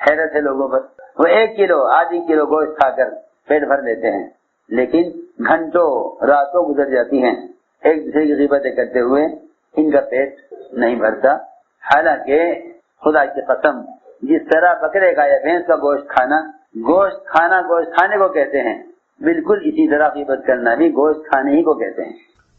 حیرت ہے لوگوں پر، وہ 1 کلو آدھی کلو گوشت کھا کر پیٹ بھر لیتے ہیں، لیکن گھنٹوں راتوں گزر جاتی ہیں ایک دوسرے کی غیبتیں کرتے ہوئے، ان کا پیٹ نہیں بھرتا۔ حالانکہ خدا کی قسم، جس طرح بکرے کا یا بھینس کا گوشت کھانا گوشت کھانے کو کہتے ہیں، بالکل اسی طرح غیبت کرنا بھی گوشت کھانے ہی کو کہتے ہیں۔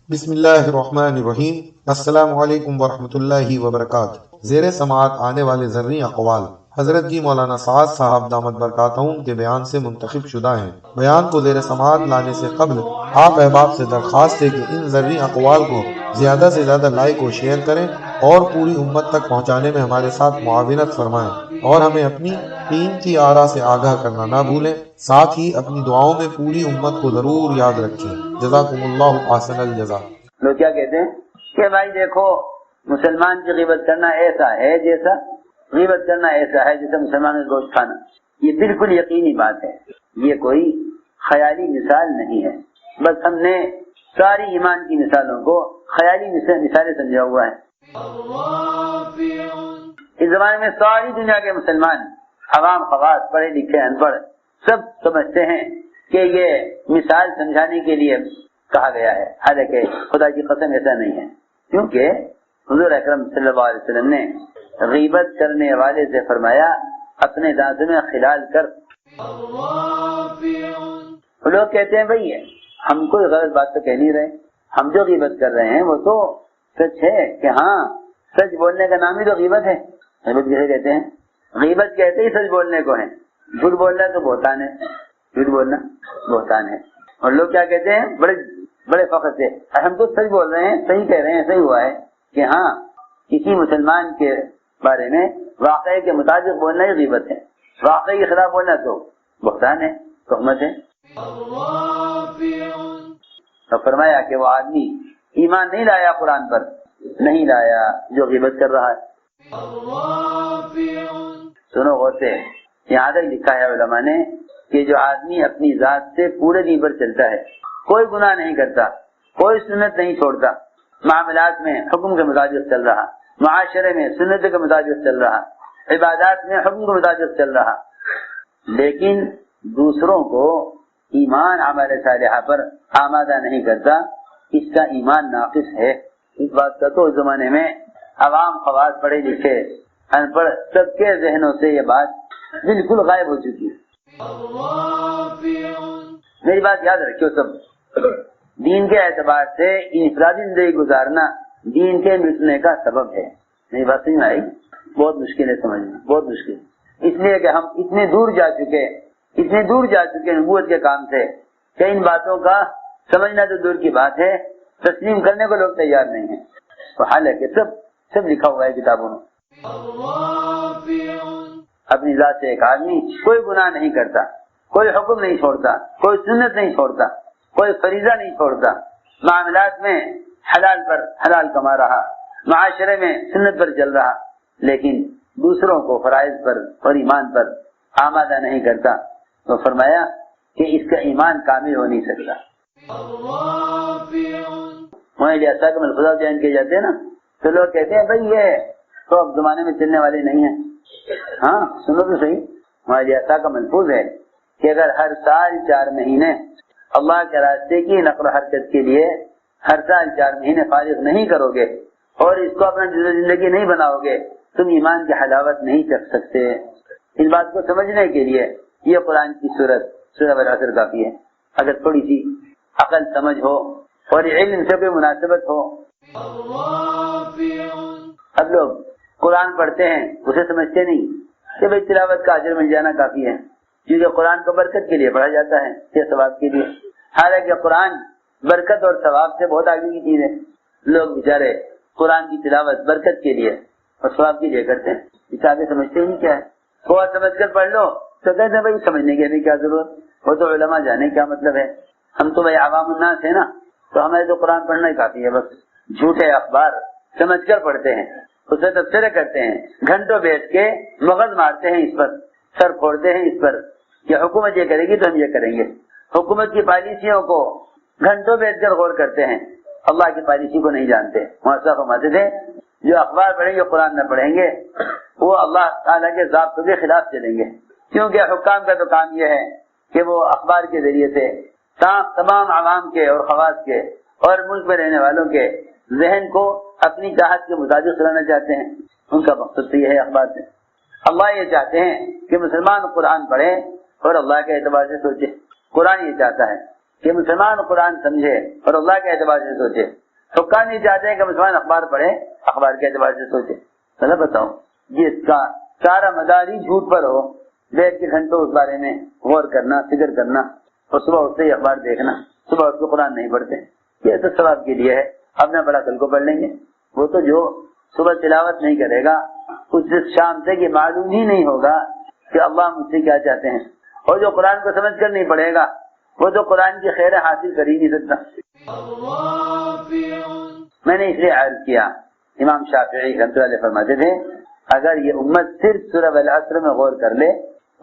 بسم اللہ الرحمن الرحیم۔ السلام علیکم ورحمۃ اللہ وبرکاتہ۔ زیر سماعت آنے والے ذرّی اقوال حضرت جی مولانا سعد صاحب دامت برکاتہم کے بیان سے منتخب شدہ ہیں۔ بیان کو زیر سماعت لانے سے قبل آپ احباب سے درخواست ہے کہ ان ذرّی اقوال کو زیادہ سے زیادہ لائک و شیئر کریں اور پوری امت تک پہنچانے میں ہمارے ساتھ معاونت فرمائیں، اور ہمیں اپنی قیمتی آراء سے آگاہ کرنا نہ بھولیں۔ ساتھ ہی اپنی دعاؤں میں پوری امت کو ضرور یاد رکھیں۔ جزاکم اللہ احسن الجزا۔ لوگ کیا کہتے ہیں کہ بھائی دیکھو، مسلمان کی غیبت کرنا ایسا ہے جیسا مسلمان کا گوشت کھانا۔ یہ بالکل یقینی بات ہے، یہ کوئی خیالی مثال نہیں ہے، بس ہم نے ساری ایمان کی مثالوں کو خیالی مثالیں سمجھا ہوا ہے۔ اس زمانے میں ساری دنیا کے مسلمان، عوام خواص، پڑھے لکھے ان پڑھ، سب سمجھتے ہیں کہ یہ مثال سمجھانے کے لیے کہا گیا ہے، حالانکہ خدا کی قسم ایسا نہیں ہے، کیونکہ حضور اکرم صلی اللہ علیہ وسلم نے غیبت کرنے والے سے فرمایا اپنے دانتوں میں خلال کر۔ لوگ کہتے ہیں بھئی ہم کوئی غلط بات تو کہہ نہیں رہے، ہم جو غیبت کر رہے ہیں وہ تو سچ ہے، کہ ہاں سچ بولنے کا نام ہی تو غیبت ہے۔ غیبت کسے کہتے ہیں؟ غیبت کہتے ہی سچ بولنے کو ہے، جھوٹ بولنا تو بہتان ہے، جھوٹ بولنا بہتان ہے۔ اور لوگ کیا کہتے ہیں بڑے فخر سے، ہم تو سچ بول رہے ہیں، صحیح کہہ رہے ہیں، صحیح ہوا ہے کہ ہاں کسی مسلمان کے بارے میں واقعے کے مطابق بولنا ہی غیبت ہے، واقعے کے خلاف بولنا تو بہتان ہے، تہمت ہے۔ تو فرمایا کہ وہ آدمی ایمان نہیں لایا قرآن پر، نہیں لایا جو غیبت کر رہا ہے۔ سنو غور سے، یہاں تک لکھا ہے علماء نے کہ جو آدمی اپنی ذات سے پورے دین پر چلتا ہے، کوئی گناہ نہیں کرتا، کوئی سنت نہیں چھوڑتا، معاملات میں حکم کے مطابق چل رہا، معاشرے میں سنت کے مطابق چل رہا، عبادات میں حکم کے مطابق چل رہا، لیکن دوسروں کو ایمان عمل صالحہ پر آمادہ نہیں کرتا، اس کا ایمان ناقص ہے۔ اس بات کا تو اس زمانے میں عوام خواص، پڑھے لکھے ان پڑھ، سب کے ذہنوں سے یہ بات بالکل غائب ہو چکی ہے۔ میری بات یاد رکھیو سب، دین کے اعتبار سے انفرادی زندگی گزارنا دین کے مٹنے کا سبب ہے۔ میری بات سمجھ میں آئی؟ بہت مشکل ہے سمجھنا، بہت مشکل، اس لیے کہ ہم اتنے دور جا چکے نبوت کے کام سے کہ ان باتوں کا سمجھنا تو دور کی بات ہے، تسلیم کرنے کو لوگ تیار نہیں ہیں۔ تو حالانکہ سب لکھا ہوا ہے کتابوں میں۔ اپنی ذات سے ایک آدمی کوئی گناہ نہیں کرتا، کوئی حکم نہیں چھوڑتا، کوئی سنت نہیں چھوڑتا، کوئی فریضہ نہیں چھوڑتا، معاملات میں حلال پر حلال کما رہا، معاشرے میں سنت پر چل رہا، لیکن دوسروں کو فرائض پر اور ایمان پر آمادہ نہیں کرتا، تو فرمایا کہ اس کا ایمان کامل ہو نہیں سکتا۔ جیسا کہ ملفوظہ بیان کیے جاتے ہیں نا، تو لوگ کہتے ہیں بھائی یہ تو اب زمانے میں چلنے والے نہیں ہیں۔ ہاں سنو تو صحیح، ہمارے جیسا کا ملفوظ ہے کہ اگر ہر سال 4 مہینے اللہ کے راستے کی نقل و حرکت کے لیے ہر سال 4 مہینے فارغ نہیں کرو گے اور اس کو اپنا زندگی نہیں بناؤ گے، تم ایمان کی حلاوت نہیں چکھ سکتے۔ اس بات کو سمجھنے کے لیے یہ قرآن کی سورہ والعصر کافی ہے۔ اگر تھوڑی سی عقل سمجھ ہو اور علم سے کوئی مناسبت ہو۔ اب لوگ قرآن پڑھتے ہیں، اسے سمجھتے نہیں کہ بھائی تلاوت کا اجر مل جانا کافی ہے، کیونکہ قرآن کو برکت کے لیے پڑھا جاتا ہے یا ثواب کے لیے، حالانکہ قرآن برکت اور ثواب سے بہت آگے کی چیز ہے۔ لوگ بیچارے قرآن کی تلاوت برکت کے لیے اور ثواب کے لیے کرتے ہیں، اس آگے سمجھتے ہی کیا ہے۔ بہت سمجھ کر پڑھ لو تو کہتے ہیں بھائی سمجھنے کی بھی کیا ضرورت، وہ تو علماء جانے کیا مطلب ہے، ہم تو بھائی عوام الناس ہیں نا، تو ہمیں تو قرآن پڑھنا ہی کافی ہے، بس جھوٹے اخبار سمجھ کر پڑھتے ہیں، اسے تبصرے کرتے ہیں، گھنٹوں بیٹھ کے مغز مارتے ہیں اس پر، سر پھوڑتے ہیں اس پر کہ حکومت یہ کرے گی تو ہم یہ کریں گے، حکومت کی پالیسیوں کو گھنٹوں بیٹھ کر غور کرتے ہیں، اللہ کی پالیسی کو نہیں جانتے۔ وہاں فرماتے تھے جو اخبار پڑھیں گے قرآن نہ پڑھیں گے وہ اللہ تعالیٰ کے ضابطوں کے خلاف چلیں گے، کیونکہ حکام کا تو کام یہ ہے کہ وہ اخبار کے ذریعے سے تمام عوام کے اور خواص کے اور ملک میں رہنے والوں کے ذہن کو اپنی چاہت کے مطابق چلانا چاہتے ہیں، ان کا مقصد تو یہ ہے اخبار سے۔ اللہ یہ چاہتے ہیں کہ مسلمان قرآن پڑھے اور اللہ کے اعتبار سے سوچے، قرآن یہ چاہتا ہے کہ مسلمان قرآن سمجھے اور اللہ کے اعتبار سے سوچے، حکام نہیں چاہتے ہیں کہ مسلمان اخبار پڑھے اخبار کے اعتبار سے سوچے۔ چلو بتاؤ، یہ اس کا سارا مدار ہی جھوٹ پر ہو، بیٹھ کے گھنٹوں اس بارے میں غور کرنا، فکر کرنا اور صبح اٹھتے ہی اخبار دیکھنا، صبح اٹھ کے قرآن نہیں پڑھتے، یہ تو ثواب کے لیے ہے، اب نہ پڑھا کل کو پڑھ لیں گے۔ وہ تو جو صبح تلاوت نہیں کرے گا اس شام سے کہ معلوم ہی نہیں ہوگا کہ اللہ مجھ سے کیا چاہتے ہیں، اور جو قرآن کو سمجھ کر نہیں پڑھے گا وہ تو قرآن کی خیر حاصل کر ہی نہیں سکتا۔ میں نے اس لیے عرض کیا، امام شافعی رحمۃ اللہ علیہ فرماتے تھے اگر یہ امت صرف سورہ والعصر میں غور کر لے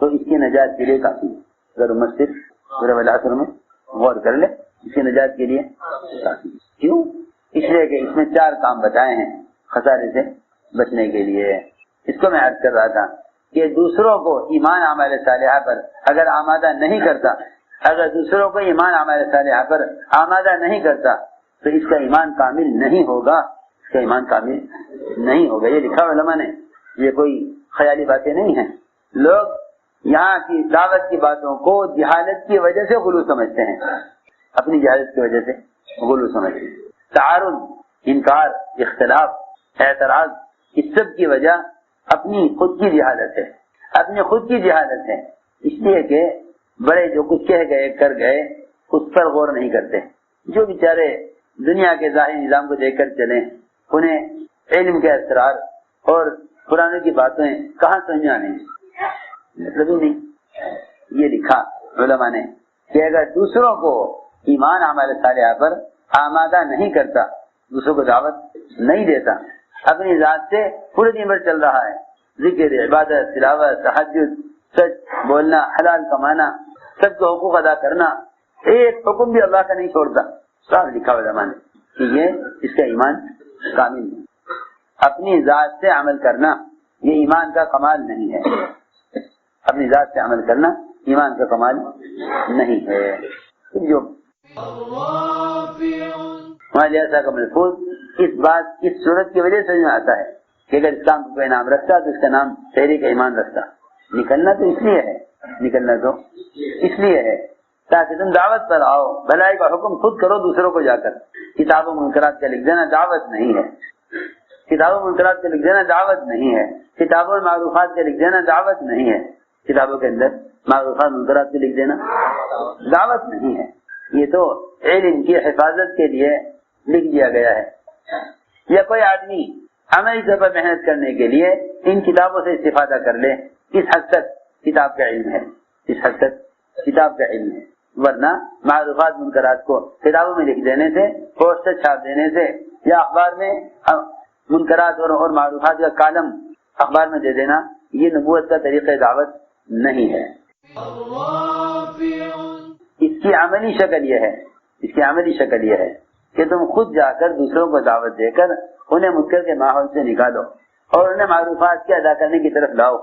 تو اس کی نجات کے لیے کافی ہے۔ اگر امت صرف سورہ والعصر میں غور کر لے اس کی نجات کے لیے کافی ہے۔ کیوں؟ اس لیے کہ اس میں 4 کام بتائے ہیں خسارے سے بچنے کے لیے۔ اس کو میں عرض کر رہا تھا کہ دوسروں کو ایمان اعمال صالحہ پر اگر آمادہ نہیں کرتا، اگر دوسروں کو ایمان اعمال صالحہ پر آمادہ نہیں کرتا تو اس کا ایمان کامل نہیں ہوگا، اس کا ایمان کامل نہیں ہوگا۔ یہ لکھا علماء نے، یہ کوئی خیالی باتیں نہیں ہیں۔ لوگ یہاں کی دعوت کی باتوں کو جہالت کی وجہ سے غلو سمجھتے ہیں، اپنی جہالت کی وجہ سے غلو سمجھتے ہیں۔ تعارض، انکار، اختلاف، اعتراض، اس سب کی وجہ اپنی خود کی جہالت ہے، اپنی خود کی جہالت ہے، اس لیے کہ بڑے جو کچھ کہہ گئے کر گئے اس پر غور نہیں کرتے۔ جو بیچارے دنیا کے ظاہری نظام کو دیکھ کر چلیں انہیں علم کے اسرار اور قرآن کی باتیں کہاں سمجھ آنے، مطلب ہی نہیں۔ یہ لکھا علماء نے کہ اگر دوسروں کو ایمان اعمال صالحہ پر آمادہ نہیں کرتا، دوسروں کو دعوت نہیں دیتا، اپنی ذات سے پورے دن بھر چل رہا ہے، ذکر، عبادت، تلاوت، تہجد، سچ بولنا، حلال کمانا، سب کے حقوق ادا کرنا، ایک حکم بھی اللہ کا نہیں چھوڑتا، صاحب لکھا علماء نے کہ یہ اس کا ایمان کامل ہے۔ اپنی ذات سے عمل کرنا یہ ایمان کا کمال نہیں ہے، اپنی ذات سے عمل کرنا ایمان کا کمال نہیں ہے۔ جو جیسا کا محفوظ اس بات اس صورت کی وجہ سے آتا ہے کہ اگر اسلام کو کوئی نام رکھتا تو اس کا نام تحریک ایمان رکھتا۔ نکلنا تو اس لیے ہے، نکلنا تو اس لیے ہے تاکہ تم دعوت پر آؤ، بھلائی کا حکم خود کرو دوسروں کو جا کر۔ کتاب و منکرات کا لکھ دینا دعوت نہیں ہے، کتاب و منکرات کا لکھ دینا دعوت نہیں ہے، کتاب و معروفات کا لکھ دینا دعوت نہیں ہے، کتابوں کے اندر معروفات منکرات کے لکھ دینا دعوت نہیں ہے۔ یہ تو علم کی حفاظت کے لیے لکھ دیا گیا ہے۔ یا کوئی آدمی عملی طور پر محنت کرنے کے لیے ان کتابوں سے استفادہ کر لے، اس حد تک کتاب کا علم ہے، اس حد تک کتاب کا علم ہے۔ ورنہ معروفات منکرات کو کتابوں میں لکھ دینے سے، پوسٹر چھاپ دینے سے، یا اخبار میں منکرات اور معروفات کا کالم اخبار میں دے دینا، یہ نبوت کا طریقہ دعوت نہیں ہے۔ اس کی عملی شکل یہ ہے، اس کی عملی شکل یہ ہے کہ تم خود جا کر دوسروں کو دعوت دے کر انہیں منکر کے ماحول سے نکالو اور انہیں معروفات کے ادا کرنے کی طرف لاؤ،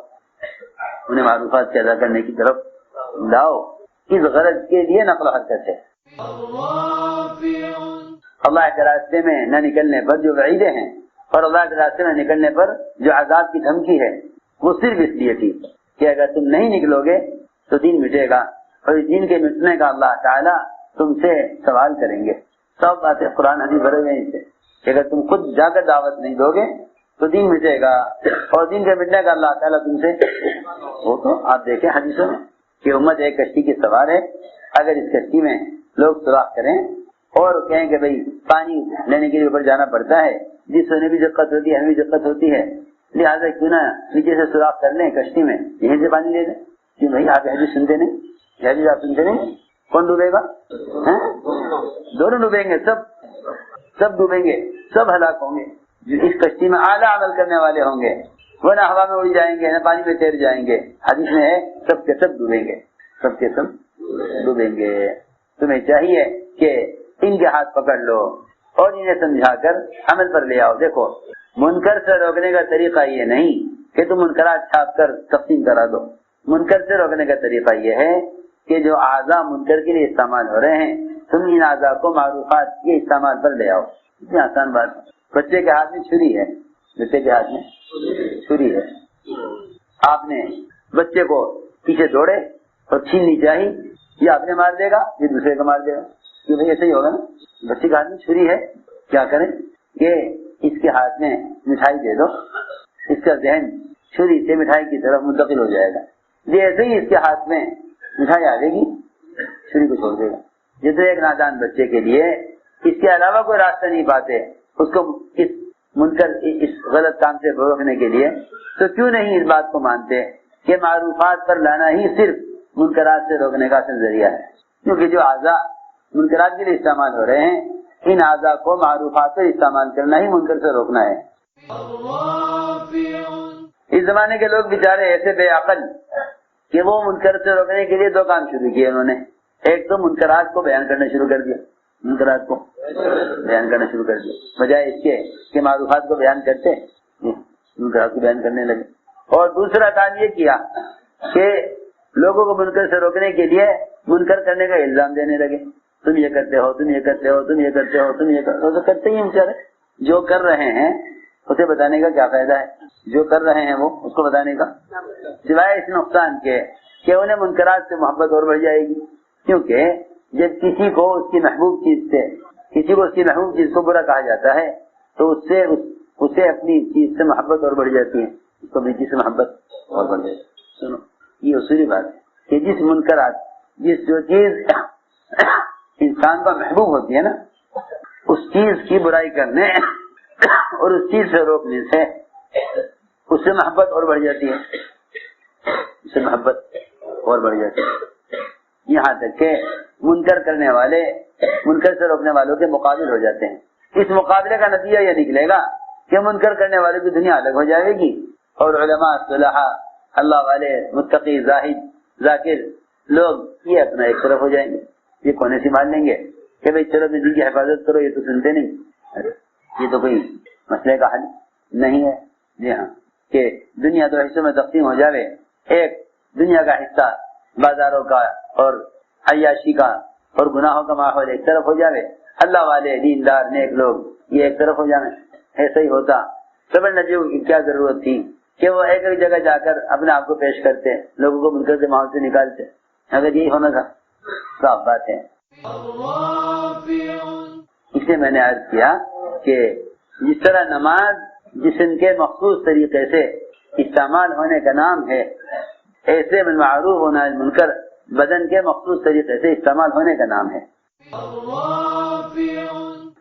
انہیں معروفات کے ادا کرنے کی طرف لاؤ۔ اس غرض کے لیے نقل و حرکت ہے۔ اللہ کے راستے میں نہ نکلنے پر جو وعیدیں ہیں اور اللہ کے راستے میں نکلنے پر جو عذاب کی دھمکی ہے وہ صرف اس لیے تھی کہ اگر تم نہیں نکلو گے تو دین مٹے گا، اور اس دین کے مٹنے کا اللہ تعالیٰ تم سے سوال کریں گے۔ سب باتیں قرآن حدیث بھرے ہوئے ہیں کہ اگر تم خود جا کر دعوت نہیں دو گے تو دین مٹے گا، اور دین کے مٹنے کا اللہ تعالیٰ تم سے، وہ تو آپ دیکھیں حدیثوں میں کہ امت ایک کشتی کی سوار ہے، اگر اس کشتی میں لوگ سوراخ کریں اور کہیں کہ بھئی پانی لینے کے لیے اوپر جانا پڑتا ہے، جس سے انہیں بھی دقت ہوتی ہے ہمیں بھی دقت ہوتی ہے، لہٰذا کیوں نہ نیچے سے سوراخ کر لیں کشتی میں، یہیں سے پانی لے لیں۔ کیوں بھائی آپ حدیث سنتے نہیں؟ حدیث آپ سنتے نہیں؟ کون ڈوبے گا؟ دونوں ڈوبیں گے، سب ڈوبیں گے، سب ہلاک ہوں گے۔ جو اس کشتی میں اعلیٰ عمل کرنے والے ہوں گے وہ نہ ہوا میں اڑ جائیں گے نہ پانی میں تیر جائیں گے۔ حدیث میں ہے سب کے سب ڈوبیں گے، سب کے سب ڈوبیں گے۔ تمہیں چاہیے کہ ان کے ہاتھ پکڑ لو اور انہیں سمجھا کر عمل پر لے آؤ۔ دیکھو منکر سے روکنے کا طریقہ یہ نہیں کہ تم منکرات چھاپ کر تقسیم کرا دو. منکر سے روکنے کا طریقہ یہ ہے کہ جو اعضاء منکر کے لیے استعمال ہو رہے ہیں تم ان اعضاء کو معروفات کے استعمال پر لے آؤ. اتنی آسان بات. بچے کے ہاتھ میں چھری ہے, بچے کے ہاتھ میں چھری ہے, آپ نے بچے کو پیچھے دوڑے اور چھیننی چاہیے, یہ آپ نے مار دے گا, یہ دوسرے کو مار دے گا. یہ بھائی ایسا ہی ہوگا نا. بچے کے ہاتھ میں چھری ہے, کیا کریں کہ اس کے ہاتھ میں مٹھائی دے دو, اس کا ذہن چھری سے مٹھائی کی طرف منتقل ہو جائے گا. جیسے ہی اس کے ہاتھ میں مٹھائی آ جائے گی چھری کو چھوڑ دے گا. جیسے ایک نادان بچے کے لیے اس کے علاوہ کوئی راستہ نہیں پاتے اس کو اس منکر اس غلط کام سے روکنے کے لیے, تو کیوں نہیں اس بات کو مانتے کہ معروفات پر لانا ہی صرف منکرات سے روکنے کا اصل ذریعہ ہے. کیونکہ جو اعضاء منکرات کے لیے استعمال ہو رہے ہیں ان اعضاء کو معروفات پر استعمال کرنا ہی منکر سے روکنا ہے. اس زمانے کے لوگ بیچارے ایسے بے عقل کہ وہ منکر سے روکنے کے لیے دو کام شروع کیے انہوں نے. ایک تو منکرات کو بیان کرنا شروع کر دیا, منکرات کو بیان کرنا شروع کر دیا بجائے اس کے کہ معروفات کو بیان کرتے منکرات کو بیان کرنے لگے. اور دوسرا کام یہ کیا کہ لوگوں کو منکر سے روکنے کے لیے منکر کرنے کا الزام دینے لگے. تم یہ کرتے ہو, تم یہ کرتے ہو, تم یہ کرتے ہو, تم یہ کرتے ہو. تو کرتے ہی بیچارے. جو کر رہے ہیں اسے بتانے کا کیا فائدہ ہے, جو کر رہے ہیں وہ اس کو بتانے کا, سوائے اس نقصان کے کہ انہیں منکرات سے محبت اور بڑھ جائے گی. کیونکہ جب کسی کو اس کی محبوب چیز کو برا کہا جاتا ہے تو اسے اپنی چیز سے محبت اور بڑھ جاتی ہے, اس کو بیچی سے محبت اور بڑھ جاتی ہے. سنو, یہ اصولی بات ہے کہ جس منکرات جو چیز انسان کا محبوب ہوتی ہے نا اس چیز کی برائی کرنے اور اس چیز سے روکنے سے اس سے محبت اور بڑھ جاتی ہے, اس سے محبت اور بڑھ جاتی ہے. یہاں تک کہ منکر کرنے والے منکر سے روکنے والوں کے مقابل ہو جاتے ہیں. اس مقابلے کا نتیجہ یہ نکلے گا کہ منکر کرنے والوں کی دنیا الگ ہو جائے گی اور علماء صلحاء اللہ والے متقی زاہد ذاکر لوگ یہ اپنا ایک طرف ہو جائیں گے. یہ کونے سے مان لیں گے کہ بھائی چلو دین کی حفاظت کرو, یہ تو سنتے نہیں, یہ تو کوئی مسئلے کا حل نہیں ہے. جی ہاں, کہ دنیا دو حصوں میں تقسیم ہو جاوے, ایک دنیا کا حصہ بازاروں کا اور عیاشی کا اور گناہوں کا ماحول ایک طرف ہو جاوے, اللہ والے دیندار نیک لوگ یہ ایک طرف ہو جانے. ایسا ہی ہوتا صبر نبیوں کی کیا ضرورت تھی کہ وہ ایک ایک جگہ جا کر اپنے آپ کو پیش کرتے, لوگوں کو منکر کے ماحول سے نکالتے. اگر یہی ہونا تھا صاف بات ہے. اس لیے میں نے عرض کیا کہ جس طرح نماز جسم کے مخصوص طریقے سے استعمال ہونے کا نام ہے, ایسے بالمعروف و نہی عن المنکر بدن کے مخصوص طریقے سے استعمال ہونے کا نام ہے.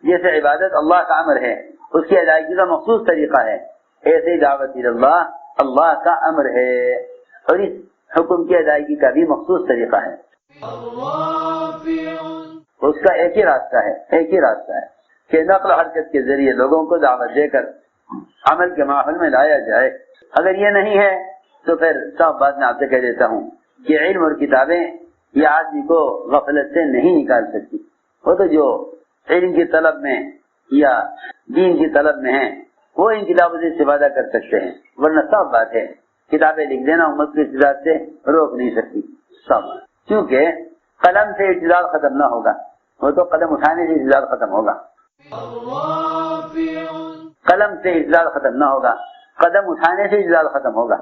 جیسے عبادت اللہ کا امر ہے اس کی ادائیگی کا مخصوص طریقہ ہے, ایسے ہی دعوت اللہ اللہ کا امر ہے اور اس حکم کی ادائیگی کا بھی مخصوص طریقہ ہے. اس کا ایک ہی راستہ ہے کہ نقل و حرکت کے ذریعے لوگوں کو دعوت دے کر عمل کے ماحول میں لایا جائے. اگر یہ نہیں ہے تو پھر صاف بات میں آپ سے کہہ دیتا ہوں کہ علم اور کتابیں یہ آدمی کو غفلت سے نہیں نکال سکتی. وہ تو جو علم کی طلب میں یا دین کی طلب میں ہیں وہ ان کتابوں سے استفادہ کر سکتے ہیں, ورنہ صاف بات ہے کتابیں لکھ دینا امت کی استداد سے روک نہیں سکتی. صاف بات, کیونکہ قلم سے اعتدال ختم نہ ہوگا, وہ تو قدم اٹھانے سے اعتدال ختم ہوگا. قلم سے اعتدال ختم نہ ہوگا, قدم اٹھانے سے اعتدال ختم ہوگا.